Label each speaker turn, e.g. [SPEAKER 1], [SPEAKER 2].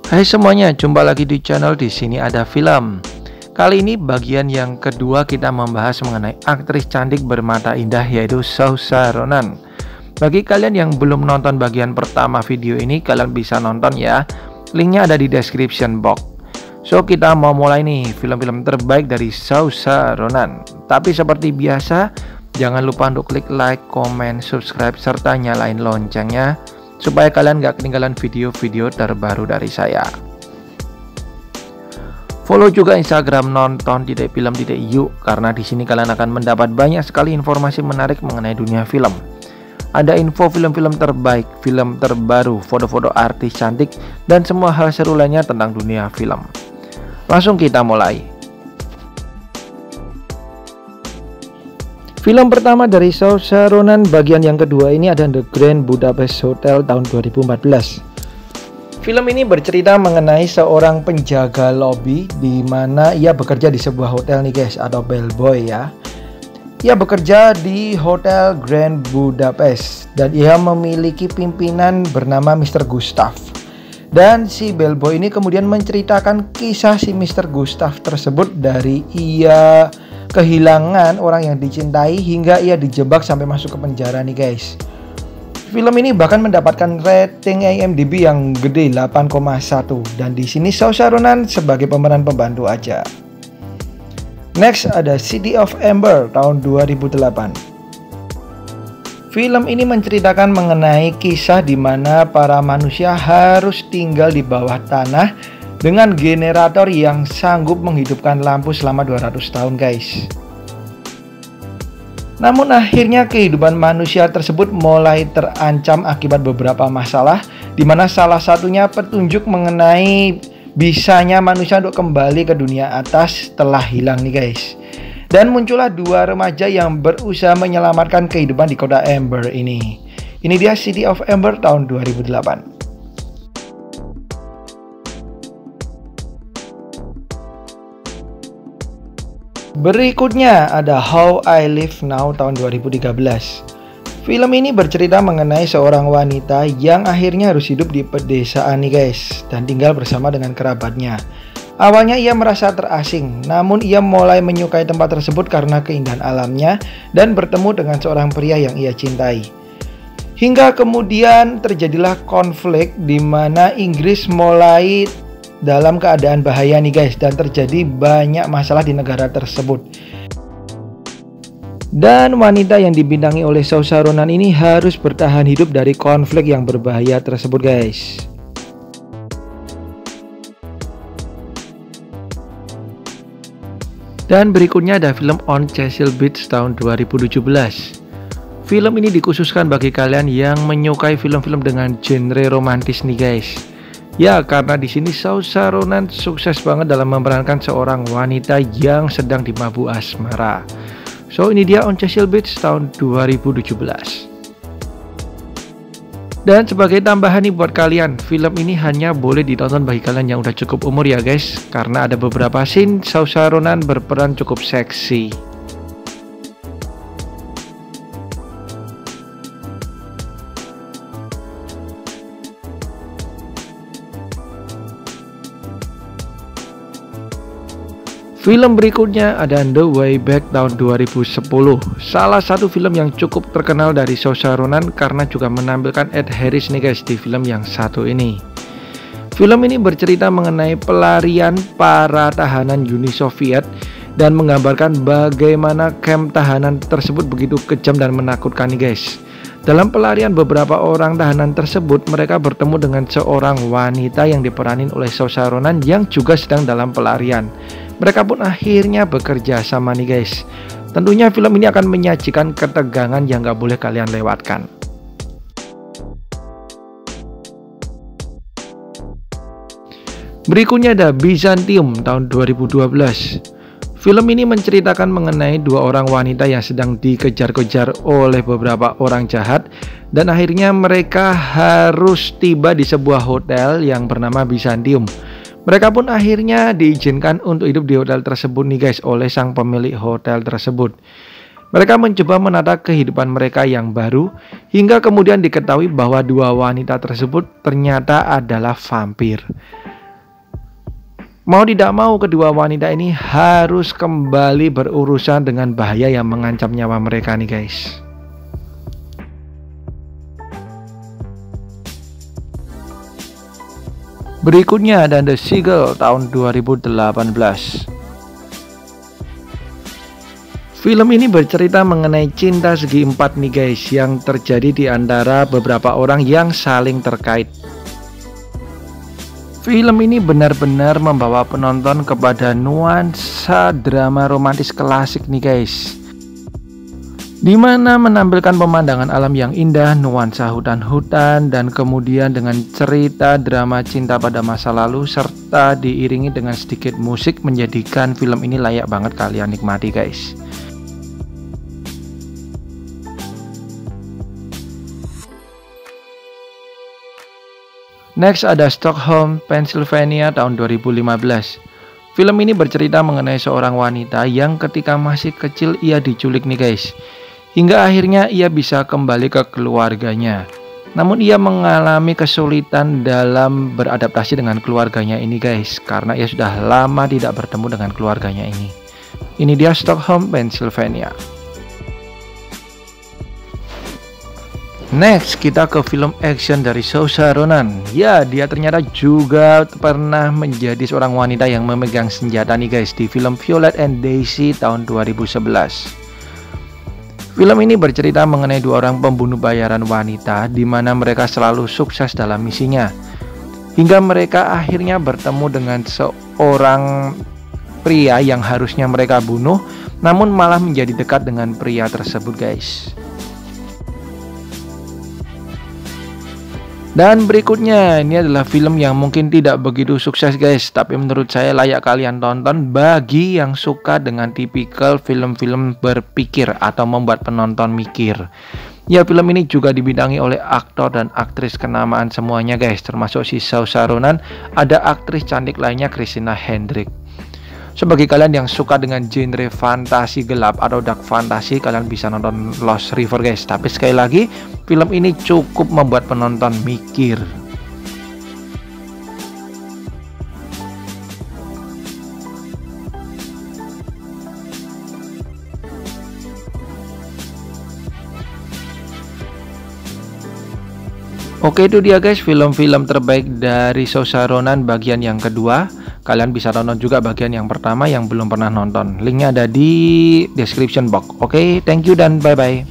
[SPEAKER 1] Hai semuanya, jumpa lagi di channel Di Sini Ada Film. Kali ini bagian yang kedua kita membahas mengenai aktris cantik bermata indah yaitu Saoirse Ronan. Bagi kalian yang belum nonton bagian pertama video ini, kalian bisa nonton ya. Linknya ada di description box. So kita mau mulai nih film-film terbaik dari Saoirse Ronan. Tapi seperti biasa, jangan lupa untuk klik like, comment, subscribe, serta nyalain loncengnya supaya kalian gak ketinggalan video-video terbaru dari saya. Follow juga Instagram nonton.film.yuk karena di sini kalian akan mendapat banyak sekali informasi menarik mengenai dunia film. Ada info film-film terbaik, film terbaru, foto-foto artis cantik, dan semua hal seru lainnya tentang dunia film. Langsung kita mulai. Film pertama dari Saoirse Ronan bagian yang kedua ini ada The Grand Budapest Hotel tahun 2014. Film ini bercerita mengenai seorang penjaga lobi di mana ia bekerja di sebuah hotel nih guys, atau bellboy ya. Ia bekerja di Hotel Grand Budapest dan ia memiliki pimpinan bernama Mr. Gustav. Dan si bellboy ini kemudian menceritakan kisah si Mr. Gustav tersebut dari ia kehilangan orang yang dicintai hingga ia dijebak sampai masuk ke penjara nih guys. Film ini bahkan mendapatkan rating IMDb yang gede 8,1 dan di sini Saoirse Ronan sebagai pemeran pembantu aja. Next ada City of Ember tahun 2008. Film ini menceritakan mengenai kisah di mana para manusia harus tinggal di bawah tanah dengan generator yang sanggup menghidupkan lampu selama 200 tahun guys. Namun akhirnya kehidupan manusia tersebut mulai terancam akibat beberapa masalah, di mana salah satunya petunjuk mengenai bisanya manusia untuk kembali ke dunia atas telah hilang nih guys. Dan muncullah dua remaja yang berusaha menyelamatkan kehidupan di kota Ember ini. Ini dia City of Ember tahun 2008. Berikutnya ada How I Live Now tahun 2013. Film ini bercerita mengenai seorang wanita yang akhirnya harus hidup di pedesaan nih guys, dan tinggal bersama dengan kerabatnya. Awalnya ia merasa terasing, namun ia mulai menyukai tempat tersebut karena keindahan alamnya dan bertemu dengan seorang pria yang ia cintai. Hingga kemudian terjadilah konflik di mana Inggris mulai dalam keadaan bahaya nih guys, dan terjadi banyak masalah di negara tersebut. Dan wanita yang dibintangi oleh Saoirse Ronan ini harus bertahan hidup dari konflik yang berbahaya tersebut guys. Dan berikutnya ada film On Cecil Beach tahun 2017. Film ini dikhususkan bagi kalian yang menyukai film-film dengan genre romantis nih guys. Ya, karena di sini Saoirse Ronan sukses banget dalam memerankan seorang wanita yang sedang dimabuk asmara. So, ini dia On Cecil Beach tahun 2017. Dan sebagai tambahan nih buat kalian, film ini hanya boleh ditonton bagi kalian yang udah cukup umur ya guys, karena ada beberapa scene Saoirse Ronan berperan cukup seksi. Film berikutnya ada The Way Back tahun 2010. Salah satu film yang cukup terkenal dari Saoirse Ronan karena juga menampilkan Ed Harris nih guys di film yang satu ini. Film ini bercerita mengenai pelarian para tahanan Uni Soviet dan menggambarkan bagaimana kamp tahanan tersebut begitu kejam dan menakutkan nih guys. Dalam pelarian beberapa orang tahanan tersebut, mereka bertemu dengan seorang wanita yang diperanin oleh Saoirse Ronan yang juga sedang dalam pelarian. Mereka pun akhirnya bekerja sama nih guys. Tentunya film ini akan menyajikan ketegangan yang gak boleh kalian lewatkan. Berikutnya ada Byzantium tahun 2012. Film ini menceritakan mengenai dua orang wanita yang sedang dikejar-kejar oleh beberapa orang jahat, dan akhirnya mereka harus tiba di sebuah hotel yang bernama Byzantium. Mereka pun akhirnya diizinkan untuk hidup di hotel tersebut nih guys oleh sang pemilik hotel tersebut. Mereka mencoba menata kehidupan mereka yang baru hingga kemudian diketahui bahwa dua wanita tersebut ternyata adalah vampir. Mau tidak mau, kedua wanita ini harus kembali berurusan dengan bahaya yang mengancam nyawa mereka nih guys. Berikutnya ada The Seagull tahun 2018. Film ini bercerita mengenai cinta segi empat nih guys, yang terjadi di antara beberapa orang yang saling terkait. Film ini benar-benar membawa penonton kepada nuansa drama romantis klasik nih guys, dimana menampilkan pemandangan alam yang indah, nuansa hutan-hutan, dan kemudian dengan cerita drama cinta pada masa lalu serta diiringi dengan sedikit musik, menjadikan film ini layak banget kalian nikmati guys. Next ada Stockholm, Pennsylvania tahun 2015. Film ini bercerita mengenai seorang wanita yang ketika masih kecil ia diculik nih guys, hingga akhirnya ia bisa kembali ke keluarganya. Namun ia mengalami kesulitan dalam beradaptasi dengan keluarganya ini guys, karena ia sudah lama tidak bertemu dengan keluarganya ini. Ini dia Stockholm, Pennsylvania. Next, kita ke film action dari Saoirse Ronan. Ya, dia ternyata juga pernah menjadi seorang wanita yang memegang senjata nih guys, di film Violet and Daisy tahun 2011. Film ini bercerita mengenai dua orang pembunuh bayaran wanita, di mana mereka selalu sukses dalam misinya, hingga mereka akhirnya bertemu dengan seorang pria yang harusnya mereka bunuh, namun malah menjadi dekat dengan pria tersebut guys. Dan berikutnya, ini adalah film yang mungkin tidak begitu sukses guys, tapi menurut saya layak kalian tonton bagi yang suka dengan tipikal film-film berpikir atau membuat penonton mikir. Ya, film ini juga dibintangi oleh aktor dan aktris kenamaan semuanya guys, termasuk si Saoirse Ronan, ada aktris cantik lainnya Christina Hendricks. Sebagai kalian yang suka dengan genre fantasi gelap atau dark fantasy, kalian bisa nonton Lost River guys. Tapi sekali lagi, film ini cukup membuat penonton mikir. Oke, itu dia guys film-film terbaik dari Saoirse Ronan bagian yang kedua. Kalian bisa tonton juga bagian yang pertama yang belum pernah nonton. Linknya ada di description box. Oke, thank you dan bye-bye.